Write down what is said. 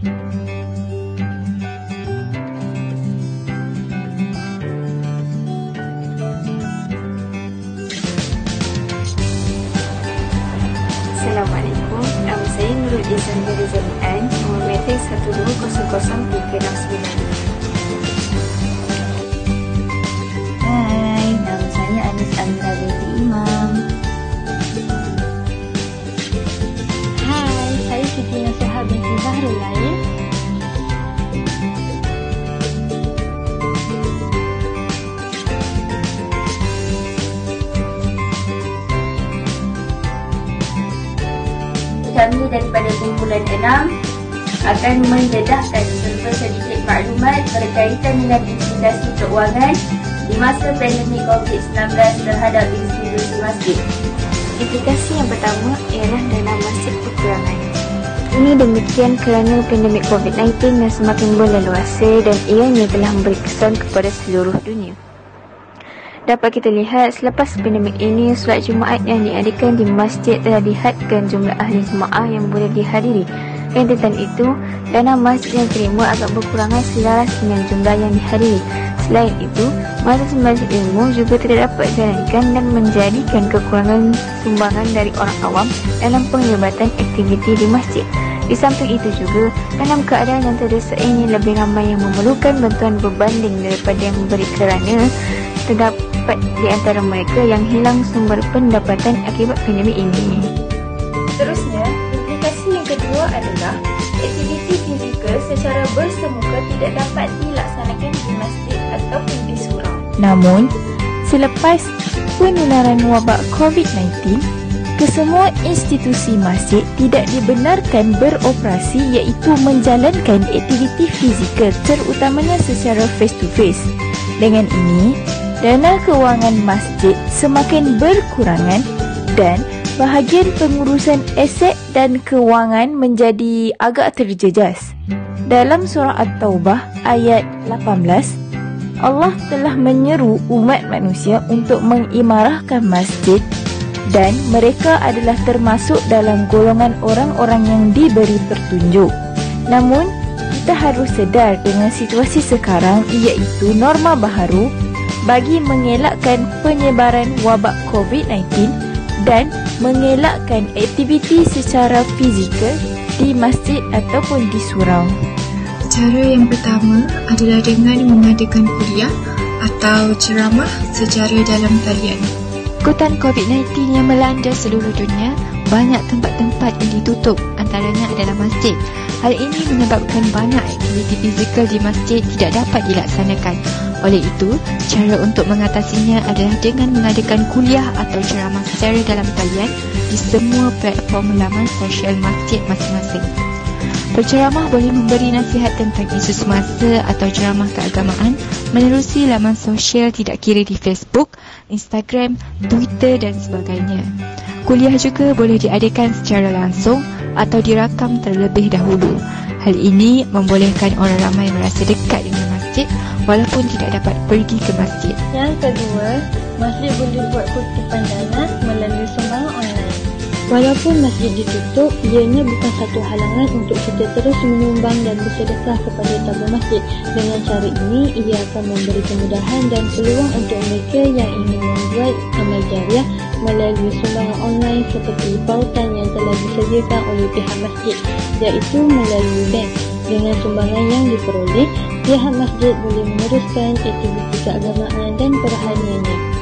Assalamualaikum, nama saya Nurul Izan dari Zalian, nombor meeting 1200369. Hai, nama saya Anis Amira binti Imam. Hai, saya Siti Nasiha binti Zahrul Lain. Kami daripada kumpulan 6 akan mendedahkan serba sedikit maklumat berkaitan dengan implikasi keuangan di masa pandemik COVID-19 terhadap institusi masjid. Implikasi yang pertama ialah dana masjid berkurangan. Ini demikian kerana pandemik COVID-19 yang semakin berleluasa dan ianya telah memberi kesan kepada seluruh dunia. Dapat kita lihat selepas pandemik ini, solat Jumaat yang diadakan di masjid telah dihadkan jumlah ahli jemaah yang boleh dihadiri. Rentetan itu, dana masjid yang terima agak berkurangan selaras dengan jumlah yang dihadiri. Selain itu, majlis-majlis ilmu juga tidak dapat dijalankan dan menjadikan kekurangan sumbangan dari orang awam dalam penglibatan aktiviti di masjid. Di samping itu juga, dalam keadaan yang terdesak ini lebih ramai yang memerlukan bantuan berbanding daripada yang memberi kerana terdapat di antara mereka yang hilang sumber pendapatan akibat pandemik ini. Seterusnya, implikasi yang kedua adalah aktiviti fizikal secara bersemuka tidak dapat dilaksanakan di masjid ataupun di surau. Namun, selepas penularan wabak COVID-19, kesemua institusi masjid tidak dibenarkan beroperasi iaitu menjalankan aktiviti fizikal terutamanya secara face-to-face. Dengan ini, dana kewangan masjid semakin berkurangan dan bahagian pengurusan aset dan kewangan menjadi agak terjejas. Dalam surah At-Taubah ayat 18, Allah telah menyeru umat manusia untuk mengimarahkan masjid dan mereka adalah termasuk dalam golongan orang-orang yang diberi petunjuk. Namun, kita harus sedar dengan situasi sekarang iaitu norma baharu bagi mengelakkan penyebaran wabak COVID-19 dan mengelakkan aktiviti secara fizikal di masjid ataupun di surau. Cara yang pertama adalah dengan mengadakan kuliah atau ceramah secara dalam talian. Ikutan COVID-19 yang melanda seluruh dunia, banyak tempat-tempat yang ditutup, antaranya adalah masjid. Hal ini menyebabkan banyak aktiviti fizikal di masjid tidak dapat dilaksanakan. Oleh itu, cara untuk mengatasinya adalah dengan mengadakan kuliah atau ceramah secara dalam talian di semua platform laman sosial masjid masing-masing. Penceramah boleh memberi nasihat tentang isu semasa atau ceramah keagamaan menerusi laman sosial tidak kira di Facebook, Instagram, Twitter dan sebagainya. Kuliah juga boleh diadakan secara langsung atau dirakam terlebih dahulu. Hal ini membolehkan orang ramai merasa dekat dengan masjid walaupun tidak dapat pergi ke masjid. Yang kedua, masjid boleh buat kutipan dana melalui sumbangan online. Walaupun masjid ditutup, ianya bukan satu halangan untuk kita terus menyumbang dan bersedekah kepada tabung masjid. Dengan cara ini, ia akan memberi kemudahan dan peluang untuk mereka yang ingin membuat amal jariah melalui sumbangan online seperti pautan yang telah disediakan oleh pihak masjid, iaitu melalui bank. Dengan sumbangan yang diperoleh, pihak masjid boleh meneruskan aktiviti keagamaan dan kerohaniannya.